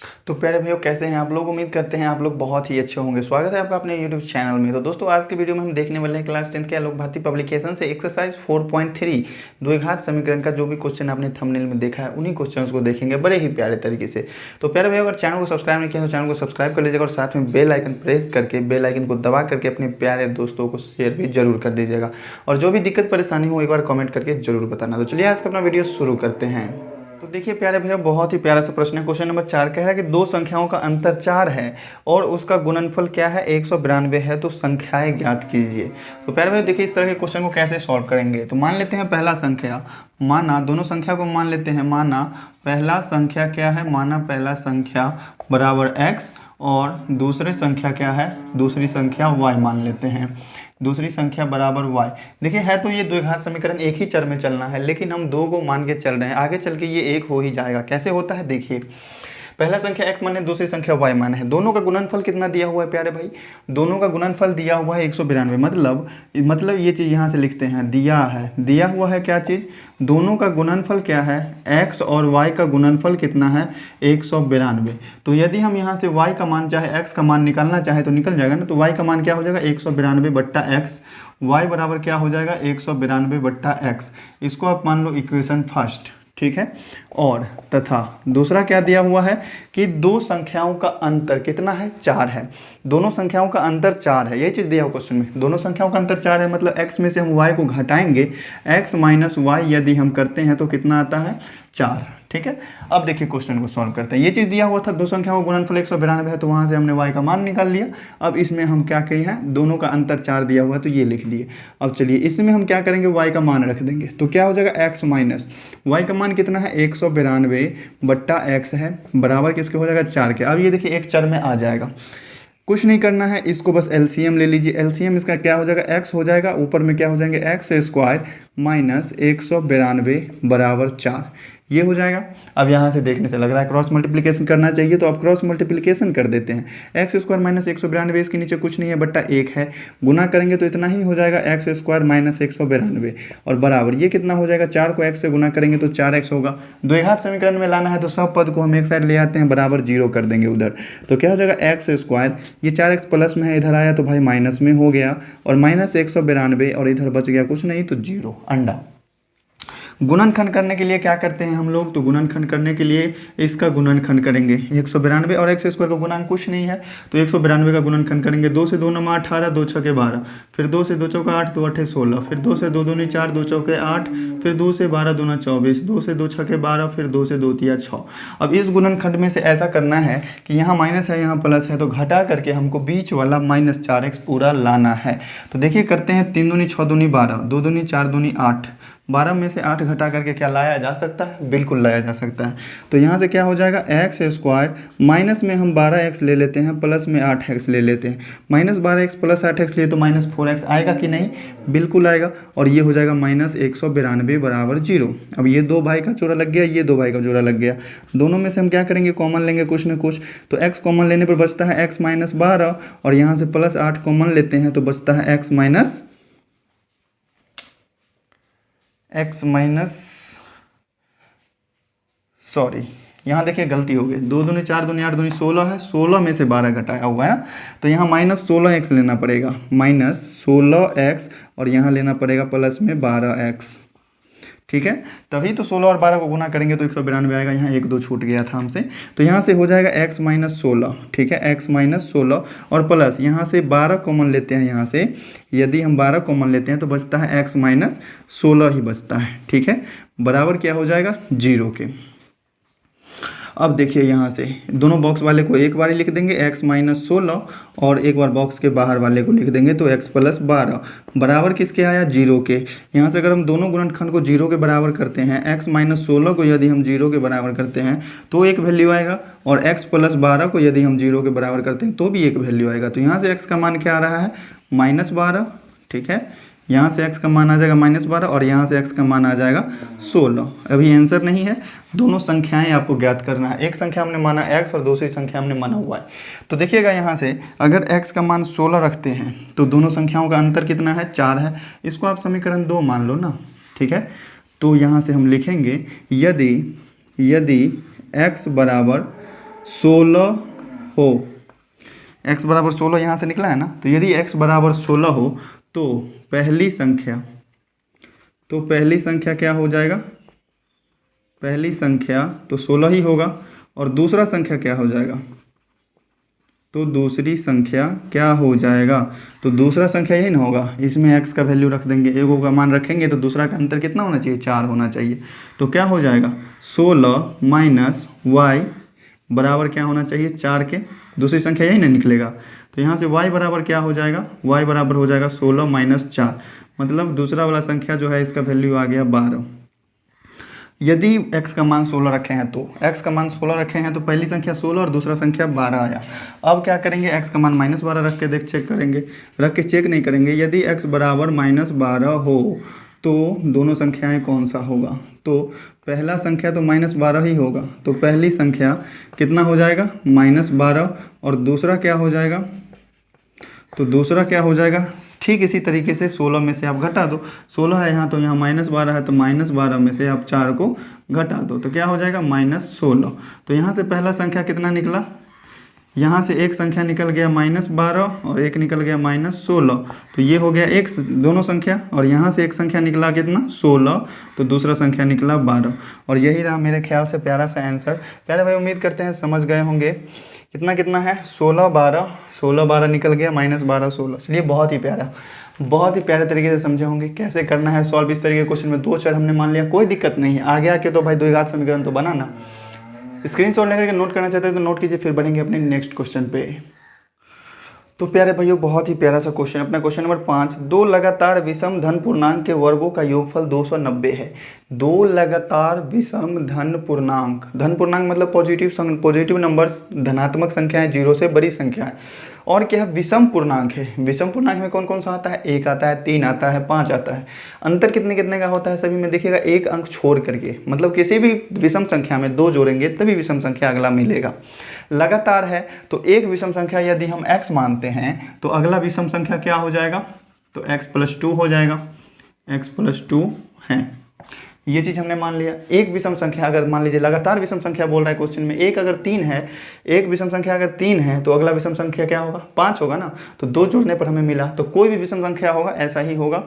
तो प्यारे भाइयों, कैसे हैं आप लोग? उम्मीद करते हैं आप लोग बहुत ही अच्छे होंगे। स्वागत है आपका अपने यूट्यूब चैनल में। तो दोस्तों, आज के वीडियो में हम देखने वाले हैं क्लास 10 के आलोक भारती पब्लिकेशन से एक्सरसाइज 4.3 द्विघात समीकरण का जो भी क्वेश्चन आपने थंबनेल में देखा है उन्हीं क्वेश्चंस को देखेंगे बड़े ही प्यारे तरीके से। तो प्यारे भाइयों, अगर चैनल को सब्सक्राइब नहीं किया तो चैनल को सब्सक्राइब कर लीजिएगा और साथ में बेल आइकन प्रेस करके बेल आइकन को दबा करके अपने प्यारे दोस्तों को शेयर भी जरूर कर दीजिएगा। और जो भी दिक्कत परेशानी हो एक बार कमेंट करके जरूर बताना। तो चलिए आज का अपना वीडियो शुरू करते हैं। तो देखिए प्यारे भैया, बहुत ही प्यारा सा प्रश्न है। क्वेश्चन नंबर 4 कह रहा है कि दो संख्याओं का अंतर 4 है और उसका गुणनफल क्या है? 192 है, तो संख्याएं ज्ञात कीजिए। तो प्यारे भैया देखिए, इस तरह के क्वेश्चन को कैसे सॉल्व करेंगे। तो मान लेते हैं पहला संख्या, माना दोनों संख्या को मान लेते हैं। माना पहला संख्या क्या है? माना पहला संख्या बराबर x और दूसरी संख्या क्या है? दूसरी संख्या y मान लेते हैं। दूसरी संख्या बराबर y। देखिए है तो ये द्विघात समीकरण एक ही चर में चलना है, लेकिन हम दो को मान के चल रहे हैं। आगे चल के ये एक हो ही जाएगा। कैसे होता है देखिए, पहला संख्या x मान है, दूसरी संख्या y मान है। दोनों का गुणनफल कितना दिया हुआ है प्यारे भाई? दोनों का गुणनफल दिया हुआ है 192। मतलब ये चीज़ यहाँ से लिखते हैं, दिया हुआ है क्या चीज़? दोनों का गुणनफल क्या है? x और y का गुणनफल कितना है? 192। तो यदि हम यहाँ से y का मान चाहे x का मान निकालना चाहे तो निकल जाएगा ना। तो y का मान क्या हो जाएगा? 192 बट्टा x। y बराबर क्या हो जाएगा? 192 बट्टा x। इसको आप मान लो इक्वेशन फर्स्ट, ठीक है। और तथा दूसरा क्या दिया हुआ है कि दो संख्याओं का अंतर कितना है? 4 है। दोनों संख्याओं का अंतर 4 है, यही चीज़ दिया हुआ क्वेश्चन में। दोनों संख्याओं का अंतर 4 है, मतलब x में से हम y को घटाएंगे। x माइनस y यदि हम करते हैं तो कितना आता है? 4, ठीक है। अब देखिए क्वेश्चन को सॉल्व करते हैं। ये चीज़ दिया हुआ था, दो संख्याओं का गुणनफल 192 है, तो वहाँ से हमने y का मान निकाल लिया। अब इसमें हम क्या किए हैं? दोनों का अंतर 4 दिया हुआ है तो ये लिख दिए। अब चलिए इसमें हम क्या करेंगे? y का मान रख देंगे। तो क्या हो जाएगा? x माइनस y का मान कितना है? 192 बट्टा x है, बराबर किसके हो जाएगा? 4 के। अब ये देखिए एक चर में आ जाएगा, कुछ नहीं करना है, इसको बस एलसीएम ले लीजिए। एलसीएम इसका क्या हो जाएगा? x हो जाएगा, ऊपर में क्या हो जाएंगे? एक्स स्क्वायर माइनस 192 बराबर 4, ये हो जाएगा। अब यहाँ से देखने से लग रहा है क्रॉस मल्टीप्लिकेशन करना चाहिए, तो आप क्रॉस मल्टीप्लिकेशन कर देते हैं। एक्स स्क्वायर माइनस 192, इसके नीचे कुछ नहीं है, बट्टा 1 है। गुना करेंगे तो इतना ही हो जाएगा, एक्स स्क्वायर माइनस 192 और बराबर ये कितना हो जाएगा? 4 को x से गुना करेंगे तो 4x होगा। द्विघात समीकरण में लाना है तो सब पद को हम एक साइड ले आते हैं, बराबर 0 कर देंगे उधर। तो क्या हो जाएगा? एक्स स्क्वायर, ये 4x प्लस में है, इधर आया तो भाई माइनस में हो गया, और माइनस 192 और इधर बच गया कुछ नहीं तो 0, अंडा। गुणनखंड करने के लिए क्या करते हैं हम लोग? तो गुणनखंड करने के लिए इसका गुणनखंड करेंगे। 192 और x स्क्वायर का गुणांक कुछ नहीं है, तो 192 का गुणनखंड करेंगे। 2 से 2 9 18, 2 6 12, फिर 2 से 2 चौका 8, 2 8 16, फिर 2 से 2 दूनी 4, 2 चौके 8, फिर 2 से 12 दूना 24, 2 से 2 छके 12, फिर 2 से 2 तिया 6। अब इस गुणनखंड में से ऐसा करना है कि यहाँ माइनस है यहाँ प्लस है, तो घटा करके हमको बीच वाला माइनस 4x पूरा लाना है। तो देखिए करते हैं, 3 दूनी 6 दूनी 12, 2 दूनी 4 दूनी 8, 12 में से 8 घटा करके क्या लाया जा सकता है? बिल्कुल लाया जा सकता है। तो यहाँ से क्या हो जाएगा? एक्स स्क्वायर माइनस में हम 12x ले लेते हैं, प्लस में 8x ले लेते हैं। माइनस 12x प्लस 8x लिए तो माइनस 4x आएगा कि नहीं? बिल्कुल आएगा। और ये हो जाएगा माइनस 192 बराबर 0। अब ये दो भाई का जोड़ा लग गया, ये दो भाई का जोड़ा लग गया। दोनों में से हम क्या करेंगे? कॉमन लेंगे कुछ न कुछ। तो x कॉमन लेने पर बचता है x माइनस 12, और यहाँ से प्लस 8 कॉमन लेते हैं तो बचता है x माइनस सॉरी, यहाँ देखिए गलती हो गई। 2 दूनी 4 दूनी 8 दूनी 16 है, 16 में से 12 घटाया हुआ है ना, तो यहाँ माइनस 16x लेना पड़ेगा, माइनस 16x, और यहाँ लेना पड़ेगा प्लस में 12x, ठीक है। तभी तो 16 और 12 को गुना करेंगे तो 192 आएगा। यहाँ 1 2 छूट गया था हमसे, तो यहाँ से हो जाएगा x माइनस 16, ठीक है, x माइनस 16 और प्लस यहाँ से 12 कॉमन लेते हैं। यहाँ से यदि हम 12 कॉमन लेते हैं तो बचता है x माइनस 16 ही बचता है, ठीक है, बराबर क्या हो जाएगा? 0 के। अब देखिए यहाँ से दोनों बॉक्स वाले को एक बार ही लिख देंगे, x माइनस 16, और एक बार बॉक्स के बाहर वाले को लिख देंगे तो x प्लस 12 बराबर किसके आया? 0 के। यहाँ से अगर हम दोनों गुणनखंड को 0 के बराबर करते हैं, x माइनस 16 को यदि हम 0 के बराबर करते हैं तो एक वैल्यू आएगा, और x प्लस 12 को यदि हम 0 के बराबर करते हैं तो भी एक वैल्यू आएगा। तो यहाँ से x का मान क्या आ रहा है? माइनस 12, ठीक है। यहाँ से x का मान आ जाएगा माइनस 12, और यहाँ से x का मान आ जाएगा 16। अभी आंसर नहीं है, दोनों संख्याएं आपको ज्ञात करना है। एक संख्या हमने माना x और दूसरी संख्या हमने माना y। तो देखिएगा यहाँ से अगर x का मान 16 रखते हैं तो दोनों संख्याओं का अंतर कितना है? 4 है। इसको आप समीकरण 2 मान लो ना, ठीक है। तो यहाँ से हम लिखेंगे यदि x बराबर 16 हो, x बराबर 16 यहाँ से निकला है ना, तो यदि x बराबर 16 हो तो पहली संख्या क्या हो जाएगा, पहली संख्या तो 16 ही होगा, और दूसरा संख्या क्या हो जाएगा, तो दूसरी संख्या क्या हो जाएगा, तो दूसरा संख्या यही ना होगा, इसमें x का वैल्यू रख देंगे, एक का मान रखेंगे तो दूसरा का अंतर कितना होना चाहिए, 4 होना चाहिए। तो क्या हो जाएगा 16 माइनस y बराबर क्या होना चाहिए 4 के, दूसरी संख्या यही ना निकलेगा, तो यहाँ से y बराबर क्या हो जाएगा, y बराबर हो जाएगा 16 माइनस 4, मतलब दूसरा वाला संख्या जो है इसका वैल्यू आ गया 12। यदि x का मान 16 रखे हैं तो x का मान 16 रखे हैं तो पहली संख्या 16 और दूसरा संख्या 12 आया। अब क्या करेंगे, x का मान -12 रख के चेक करेंगे, रख के चेक नहीं करेंगे। यदि x बराबर -12 हो तो दोनों संख्याएं कौन सा होगा, तो पहला संख्या तो -12 ही होगा, तो पहली संख्या कितना हो जाएगा -12, और दूसरा क्या हो जाएगा, तो दूसरा क्या हो जाएगा, ठीक इसी तरीके से 16 में से आप घटा दो, 16 है यहाँ तो यहाँ -12 है, तो -12 में से आप 4 को घटा दो तो क्या हो जाएगा -16। तो यहाँ से पहला संख्या कितना निकला, यहाँ से एक संख्या निकल गया -12 और एक निकल गया -16, तो ये हो गया एक दोनों संख्या, और यहाँ से एक संख्या निकला कितना 16, तो दूसरा संख्या निकला 12, और यही रहा मेरे ख्याल से प्यारा सा आंसर। प्यारे भाई उम्मीद करते हैं समझ गए होंगे। कितना कितना है 16 12 निकल गया, -12 16। चलिए बहुत ही प्यारे तरीके से समझे होंगे कैसे करना है सॉल्व इस तरीके के क्वेश्चन में। 2 4 हमने मान लिया, कोई दिक्कत नहीं है, आगे आके तो भाई द्विघात समीकरण तो बनाना। स्क्रीनशॉट लेकर के नोट करना चाहते हैं तो नोट कीजिए, फिर बढ़ेंगे अपने नेक्स्ट क्वेश्चन पे। तो प्यारे भाइयों बहुत ही प्यारा सा क्वेश्चन, अपना क्वेश्चन नंबर 5, 2 लगातार विषम धन पूर्णांक के वर्गों का योगफल 290 है। 2 लगातार विषम धन पूर्णांक मतलब पॉजिटिव नंबर्स, धनात्मक संख्याएं, 0 से बड़ी संख्याएं, और क्या है विषम पूर्णांक है। विषम पूर्णांक में कौन कौन सा आता है, 1 आता है, 3 आता है, 5 आता है। अंतर कितने कितने का होता है सभी में, देखिएगा एक अंक छोड़ करके, मतलब किसी भी विषम संख्या में 2 जोड़ेंगे तभी विषम संख्या अगला मिलेगा। लगातार है तो एक विषम संख्या यदि हम x मानते हैं तो अगला विषम संख्या क्या हो जाएगा, तो x+2 हो जाएगा, x+2 है, ये चीज़ हमने मान लिया। एक विषम संख्या अगर मान लीजिए लगातार विषम संख्या बोल रहा है क्वेश्चन में, एक विषम संख्या अगर 3 है तो अगला विषम संख्या क्या होगा 5 होगा ना, तो 2 जोड़ने पर हमें मिला, तो कोई भी विषम संख्या होगा ऐसा ही होगा,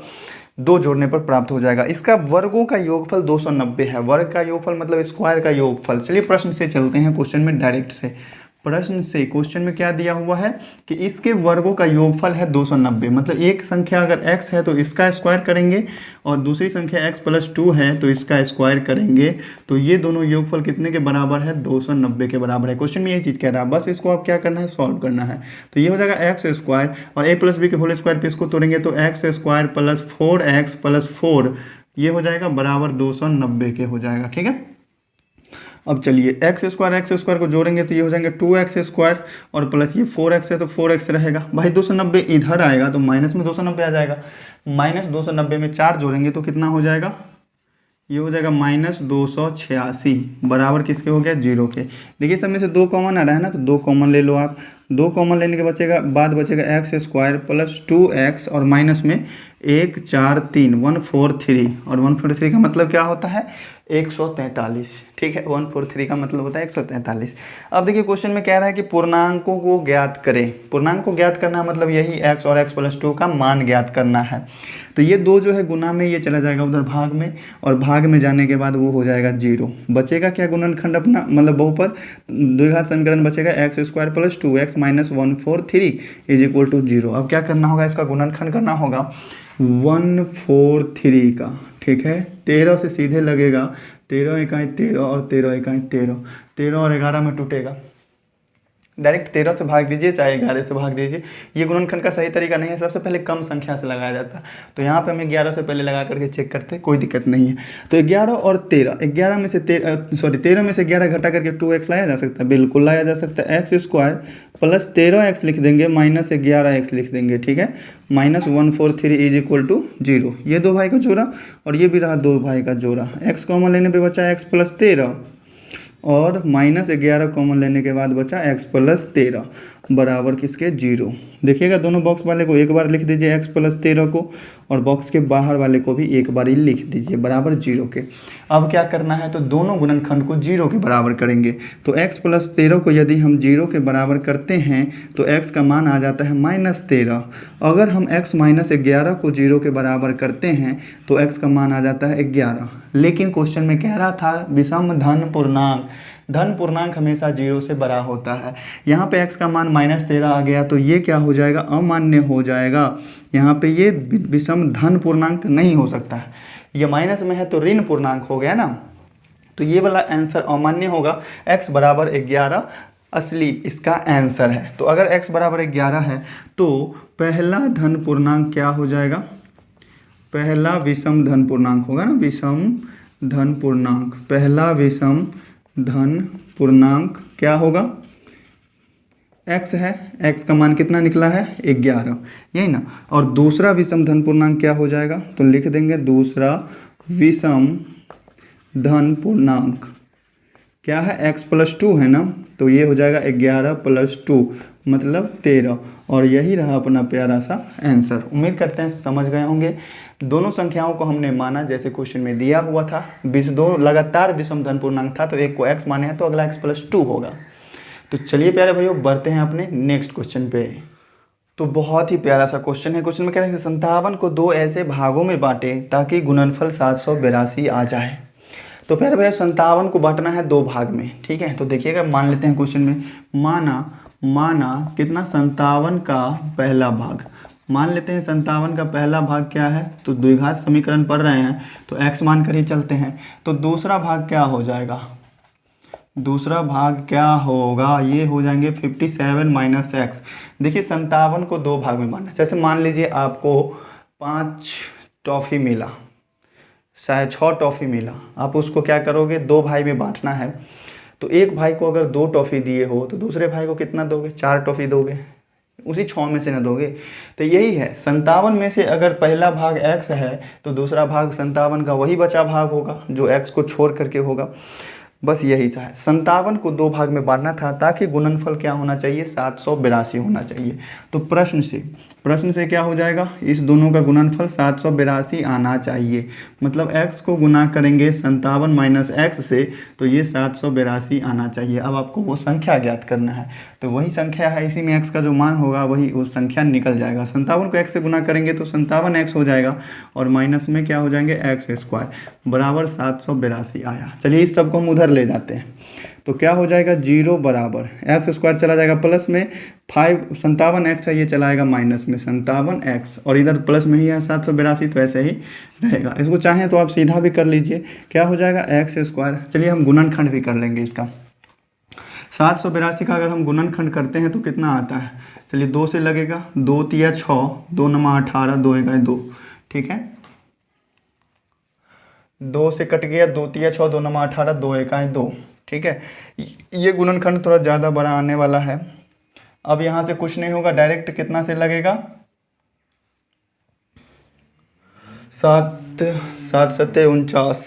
2 जोड़ने पर प्राप्त हो जाएगा। इसका वर्गों का योगफल 290 है, वर्ग का योगफल मतलब स्क्वायर का योगफल। चलिए प्रश्न से चलते हैं क्वेश्चन में डायरेक्ट से। क्वेश्चन में क्या दिया हुआ है कि इसके वर्गों का योगफल है 290, मतलब एक संख्या अगर x है तो इसका स्क्वायर करेंगे और दूसरी संख्या x+2 है तो इसका स्क्वायर करेंगे, तो ये दोनों योगफल कितने के बराबर है 290 के बराबर है। क्वेश्चन में यही चीज़ कह रहा है, बस इसको आप क्या करना है सॉल्व करना है। तो ये हो जाएगा x² और a+b के होल स्क्वायर पे इसको तोड़ेंगे तो x² + 4x + 4 ये हो जाएगा बराबर 290 के हो जाएगा, ठीक है। अब चलिए x² को जोड़ेंगे तो ये हो जाएंगे 2x² और प्लस ये 4x है तो 4x रहेगा, भाई 290 इधर आएगा तो माइनस में 290 आ जाएगा, -290 में 4 जोड़ेंगे तो कितना हो जाएगा, ये हो जाएगा -286 बराबर किसके हो गया 0 के। देखिए सब में से 2 कॉमन आ रहा है ना, तो 2 कॉमन ले लो आप, 2 कॉमन लेने के बाद बचेगा x² + 2x और माइनस में 1 4 3 143 और 143 का मतलब क्या होता है 143, ठीक है। 143 का मतलब होता है 143। अब देखिए क्वेश्चन में कह रहा है कि पूर्णांकों को ज्ञात करें। पूर्णांक को ज्ञात करना मतलब यही x और x+2 का मान ज्ञात करना है। तो ये 2 जो है गुना में ये चला जाएगा उधर भाग में, और भाग में जाने के बाद वो हो जाएगा 0। बचेगा क्या गुणनखंड अपना मतलब बहुपद, द्विघात समीकरण बचेगा x² + 2x - 143 = 0। अब क्या करना होगा, इसका गुणनखंड करना होगा 143 का, ठीक है। 13 से सीधे लगेगा, 13 इकाई 13 और 13 इकाई 13, 13 और 11 में टूटेगा, डायरेक्ट 13 से भाग दीजिए चाहे 11 से भाग दीजिए। ये गुणनखंड का सही तरीका नहीं है, सबसे पहले कम संख्या से लगाया जाता है, तो यहाँ पे हम 11 से पहले लगा करके चेक करते हैं, कोई दिक्कत नहीं है। तो 11 और 13, 13 में से 11 घटा करके 2x लाया जा सकता है, बिल्कुल लाया जा सकता है। x² + 13x लिख देंगे माइनस 11x लिख देंगे, ठीक है। -143 = 0। ये 2 भाई का जोड़ा और ये भी रहा 2 भाई का जोड़ा। x कॉमन लेने पे बचा x + 13 और -11 कॉमन लेने के बाद बचा x + 13, बराबर किसके 0। देखिएगा दोनों बॉक्स वाले को एक बार लिख दीजिए x प्लस 13 को, और बॉक्स के बाहर वाले को भी एक बार ही लिख दीजिए बराबर 0 के। अब क्या करना है, तो दोनों गुणनखंड को 0 के बराबर करेंगे। तो x प्लस 13 को यदि हम 0 के बराबर करते हैं तो x का मान आ जाता है -13। अगर हम x माइनस 11 को 0 के बराबर करते हैं तो x का मान आ जाता है 11। लेकिन क्वेश्चन में कह रहा था विषम धन पूर्णांक, धन पूर्णांक हमेशा 0 से बड़ा होता है। यहाँ पे x का मान -13 आ गया तो ये क्या हो जाएगा, अमान्य हो जाएगा। यहाँ पे ये विषम धन पूर्णांक नहीं हो सकता है, ये माइनस में है तो ऋण पूर्णांक हो गया ना, तो ये वाला आंसर अमान्य होगा। x बराबर 11 असली इसका आंसर है। तो अगर x बराबर 11 है तो पहला धन पूर्णांक क्या हो जाएगा, पहला विषम धन पूर्णांक होगा ना, विषम धन पूर्णांक, पहला विषम धन पूर्णांक क्या होगा, x है, x का मान कितना निकला है 11, यही ना। और दूसरा विषम धन पूर्णांक क्या हो जाएगा, तो लिख देंगे दूसरा विषम धन पूर्णांक क्या है, x प्लस 2 है ना, तो ये हो जाएगा 11 प्लस 2 मतलब 13। और यही रहा अपना प्यारा सा आंसर। उम्मीद करते हैं समझ गए होंगे। दोनों संख्याओं को हमने माना जैसे क्वेश्चन में दिया हुआ था, 22 लगातार विषम धन पूर्णांक था तो एक को x माने हैं तो अगला x प्लस 2 होगा। तो चलिए प्यारे भाइयों बढ़ते हैं अपने नेक्स्ट क्वेश्चन पे। तो बहुत ही प्यारा सा क्वेश्चन है। क्वेश्चन में कह रहे हैं 57 को 2 ऐसे भागों में बांटे ताकि गुणनफल 782 आ जाए। तो प्यारे भैया 57 को बांटना है 2 भाग में, ठीक है। तो देखिएगा मान लेते हैं क्वेश्चन में, माना कितना 57 का पहला भाग, मान लेते हैं 57 का पहला भाग क्या है, तो द्विघात समीकरण पढ़ रहे हैं तो x मान कर ही चलते हैं। तो दूसरा भाग क्या हो जाएगा, दूसरा भाग क्या होगा, ये हो जाएंगे 57 माइनस x। देखिए 57 को 2 भाग में बांटना, जैसे मान लीजिए आपको 5 टॉफ़ी मिला, शायद 6 टॉफ़ी मिला, आप उसको क्या करोगे 2 भाई में बांटना है। तो एक भाई को अगर 2 टॉफ़ी दिए हो तो दूसरे भाई को कितना दोगे, 4 टॉफ़ी दोगे, उसी 6 में से ना दोगे। तो यही है 57 में से अगर पहला भाग x है तो दूसरा भाग 57 का वही बचा भाग होगा जो x को छोड़ करके होगा। बस यही था, 57 को 2 भाग में बांटना था ताकि गुणनफल क्या होना चाहिए, 782 होना चाहिए। तो प्रश्न से क्या हो जाएगा, इस दोनों का गुणनफल 782 आना चाहिए। मतलब x को गुना करेंगे 57 माइनस x से तो ये 782 आना चाहिए। अब आपको वो संख्या ज्ञात करना है, तो वही संख्या है, इसी में x का जो मान होगा वही उस संख्या निकल जाएगा। 57 को x से गुना करेंगे तो 57x हो जाएगा और माइनस में क्या हो जाएंगे x² बराबर 782 आया। चलिए इस सबको हम उधर ले जाते हैं तो क्या हो जाएगा 0 बराबर x² चला जाएगा प्लस में 57x है, ये चलाएगा माइनस में 57x, और इधर प्लस में ही है 782 तो ऐसे ही रहेगा। इसको चाहें तो आप सीधा भी कर लीजिए, क्या हो जाएगा x²। चलिए हम गुणनखंड भी कर लेंगे इसका। 782 का अगर हम गुणनखंड करते हैं तो कितना आता है, चलिए 2 से लगेगा, 2 तिया 6, 2 नमा 18, 2 एका 2, ठीक है। 2 से कट गया, 2 तिया 6, 2 नमा 18, 2 एका 2, ठीक है। ये गुणनखंड थोड़ा ज़्यादा बड़ा आने वाला है। अब यहाँ से कुछ नहीं होगा, डायरेक्ट कितना से लगेगा, 7 7 7 49,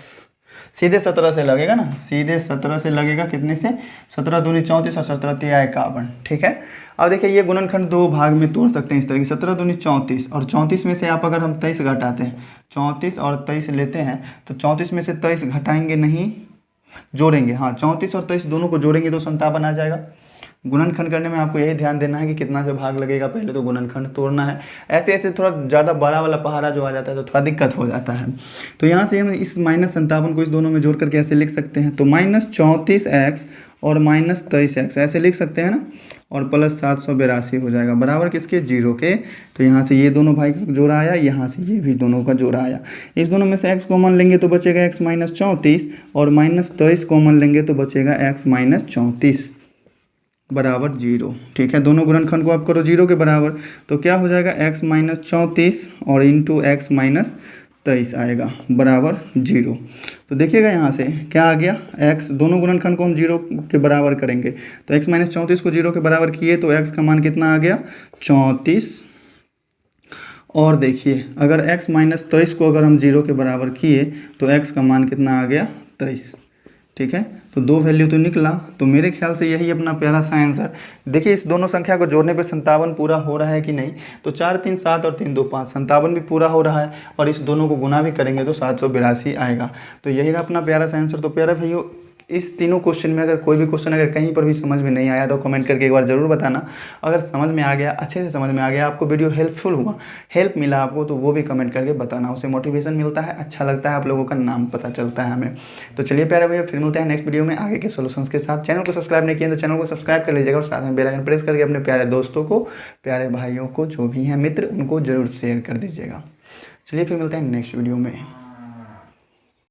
सीधे 17 से लगेगा ना, सीधे 17 से लगेगा। कितने से, 17 दूनी 34 और 17 तिया 51, ठीक है। अब देखिए ये गुणनखंड 2 भाग में तोड़ सकते हैं इस तरीके, 17 दूनी 34 और 34 में से आप अगर हम 23 घटाते हैं, 34 और 23 लेते हैं तो 34 में से 23 घटाएंगे नहीं, जोड़ेंगे, हाँ 34 और 23 दोनों को जोड़ेंगे तो 57 आ जाएगा। गुणनखंड करने में आपको यही ध्यान देना है कि कितना से भाग लगेगा, पहले तो गुणनखंड तोड़ना है। ऐसे ऐसे थोड़ा ज़्यादा बड़ा वाला पहाड़ा जो आ जाता है तो थोड़ा दिक्कत हो जाता है। तो यहाँ से हम इस -57 को इस दोनों में जोड़ करके ऐसे लिख सकते हैं, तो -34x और -23x ऐसे लिख सकते हैं ना, और प्लस 782 हो जाएगा बराबर किसके, 0 के। तो यहाँ से ये दोनों भाई का जोड़ा आया, यहाँ से ये भी दोनों का जोड़ा आया। इस दोनों में से x कॉमन लेंगे तो बचेगा x - 34 और -23 कॉमन लेंगे तो बचेगा x - 34 बराबर 0, ठीक है। दोनों गुणनखंड को आप करो 0 के बराबर तो क्या हो जाएगा, x - 34 और इंटू x - 23 आएगा बराबर 0। तो देखिएगा यहाँ से क्या आ गया, x, दोनों गुणनखंड को हम 0 के बराबर करेंगे तो x - 34 को 0 के बराबर किए तो x का मान कितना आ गया, 34। और देखिए अगर x - 23 को अगर हम 0 के बराबर किए तो x का मान कितना आ गया, 23, ठीक है, तो 2 वैल्यू तो निकला, तो मेरे ख्याल से यही अपना प्यारा सा आंसर। देखिए इस दोनों संख्या को जोड़ने पे 57 पूरा हो रहा है कि नहीं, तो 4 3 7 और 3 2 5, 57 भी पूरा हो रहा है, और इस दोनों को गुना भी करेंगे तो 782 आएगा। तो यही रहा अपना प्यारा सा आंसर। तो प्यारा भाइयों, इस तीनों क्वेश्चन में अगर कोई भी क्वेश्चन अगर कहीं पर भी समझ में नहीं आया तो कमेंट करके एक बार ज़रूर बताना। अगर समझ में आ गया, अच्छे से समझ में आ गया, आपको वीडियो हेल्पफुल हुआ, हेल्प मिला आपको, तो वो भी कमेंट करके बताना। उससे मोटिवेशन मिलता है, अच्छा लगता है, आप लोगों का नाम पता चलता है हमें। तो चलिए प्यारे भैया, फिर मिलते हैं नेक्स्ट वीडियो में आगे के सॉल्यूशंस के साथ। चैनल को सब्सक्राइब नहीं किया तो चैनल को सब्सक्राइब कर लीजिएगा, और साथ में बेल आइकन प्रेस करके अपने प्यारे दोस्तों को, प्यारे भाइयों को, जो भी हैं मित्र, उनको जरूर शेयर कर दीजिएगा। चलिए फिर मिलते हैं नेक्स्ट वीडियो में।